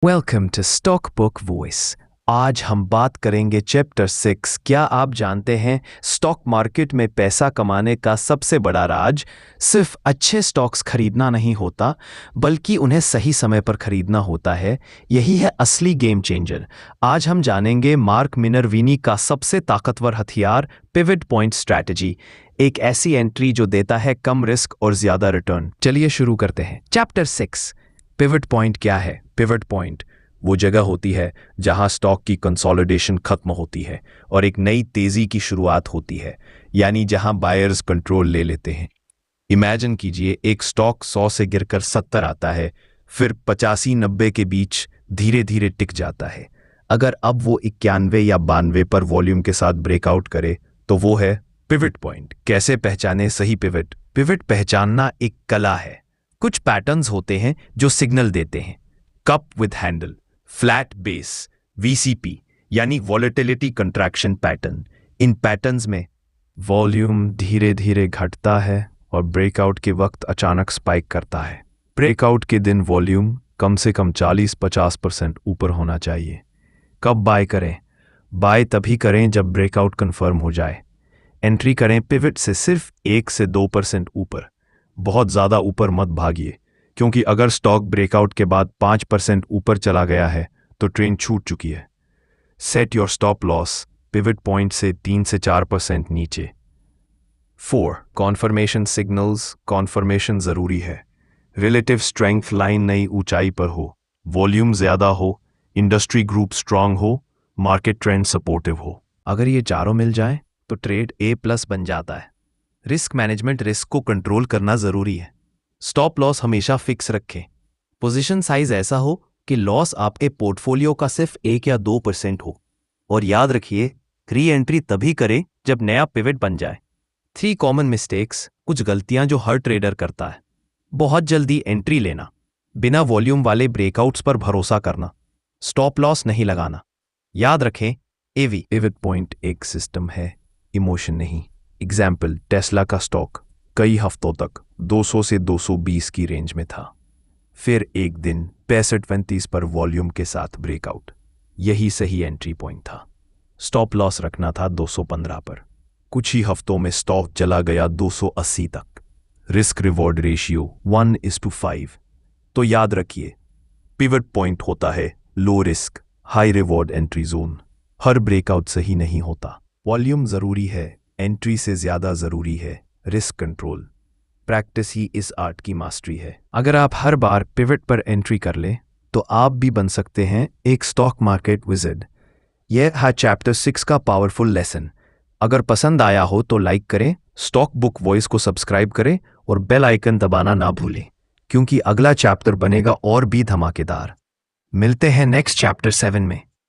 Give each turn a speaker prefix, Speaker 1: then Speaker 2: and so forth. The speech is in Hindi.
Speaker 1: Welcome to Stock Book Voice. आज हम बात करेंगे चैप्टर 6। क्या आप जानते हैं स्टॉक मार्केट में पैसा कमाने का सबसे बड़ा राज सिर्फ अच्छे स्टॉक्स खरीदना नहीं होता, बल्कि उन्हें सही समय पर खरीदना होता है। यही है असली गेम चेंजर। आज हम जानेंगे मार्क मिनर्विनी का सबसे ताकतवर हथियार, पिवट पॉइंट स्ट्रैटेजी, एक ऐसी एंट्री जो देता है कम रिस्क और ज्यादा रिटर्न। चलिए शुरू करते हैं। चैप्टर 6, पिवट पॉइंट क्या है? पिवट पॉइंट वो जगह होती है जहां स्टॉक की कंसोलिडेशन खत्म होती है और एक नई तेजी की शुरुआत होती है, यानी जहां बायर्स कंट्रोल ले लेते हैं। इमेजिन कीजिए, एक स्टॉक 100 से गिरकर 70 आता है, फिर 85-90 के बीच धीरे धीरे टिक जाता है। अगर अब वो 91 या 92 पर वॉल्यूम के साथ ब्रेकआउट करे तो वो है पिवट पॉइंट। कैसे पहचाने सही पिवट? पिवट पहचानना एक कला है। कुछ पैटर्न्स होते हैं जो सिग्नल देते हैं। Cup with handle, flat base, VCP यानी वॉलेटिलिटी कंट्रैक्शन पैटर्न। इन पैटर्न्स में वॉल्यूम धीरे धीरे घटता है और ब्रेकआउट के वक्त अचानक स्पाइक करता है। ब्रेकआउट के दिन वॉल्यूम कम से कम 40-50% ऊपर होना चाहिए। कब बाय करें? बाय तभी करें जब ब्रेकआउट कंफर्म हो जाए। एंट्री करें पिवट से सिर्फ 1 से 2% ऊपर। बहुत ज़्यादा ऊपर मत भागिए, क्योंकि अगर स्टॉक ब्रेकआउट के बाद 5% ऊपर चला गया है तो ट्रेन छूट चुकी है। Set your stop loss pivot point से 3 से 4% नीचे। 4. Conformation signals. कॉन्फर्मेशन ज़रूरी है। रिलेटिव स्ट्रेंथ लाइन नई ऊंचाई पर हो, वॉल्यूम ज़्यादा हो, इंडस्ट्री ग्रुप स्ट्रांग हो, मार्केट ट्रेंड सपोर्टिव हो। अगर ये चारों मिल जाए तो ट्रेड A+ बन जाता है। रिस्क मैनेजमेंट, रिस्क को कंट्रोल करना जरूरी है। स्टॉप लॉस हमेशा फिक्स रखें। पोजीशन साइज ऐसा हो कि लॉस आपके पोर्टफोलियो का सिर्फ 1 या 2% हो। और याद रखिए, री एंट्री तभी करें जब नया पिवट बन जाए। 3 कॉमन मिस्टेक्स, कुछ गलतियां जो हर ट्रेडर करता है। बहुत जल्दी एंट्री लेना, बिना वॉल्यूम वाले ब्रेकआउट्स पर भरोसा करना, स्टॉप लॉस नहीं लगाना। याद रखें, एवी पिवट पॉइंट एक सिस्टम है, इमोशन नहीं। एग्जाम्पल, टेस्ला का स्टॉक कई हफ्तों तक 200 से 220 की रेंज में था, फिर एक दिन 65-35 पर वॉल्यूम के साथ ब्रेकआउट। यही सही एंट्री पॉइंट था। स्टॉप लॉस रखना था 215 पर। कुछ ही हफ्तों में स्टॉक चला गया 280 तक। Risk reward ratio 1:5। तो याद रखिए, पिवट पॉइंट होता है low risk high reward entry zone. हर ब्रेकआउट सही नहीं होता। वॉल्यूम जरूरी है, एंट्री से ज्यादा जरूरी है रिस्क कंट्रोल। प्रैक्टिस ही इस आर्ट की मास्टरी है। अगर आप हर बार पिवट पर एंट्री कर लें तो आप भी बन सकते हैं एक स्टॉक मार्केट विज़र्ड। यह है चैप्टर 6 का पावरफुल लेसन। अगर पसंद आया हो तो लाइक करें, स्टॉक बुक वॉइस को सब्सक्राइब करें और बेल आइकन दबाना ना भूलें, क्योंकि अगला चैप्टर बनेगा और भी धमाकेदार। मिलते हैं नेक्स्ट चैप्टर 7 में।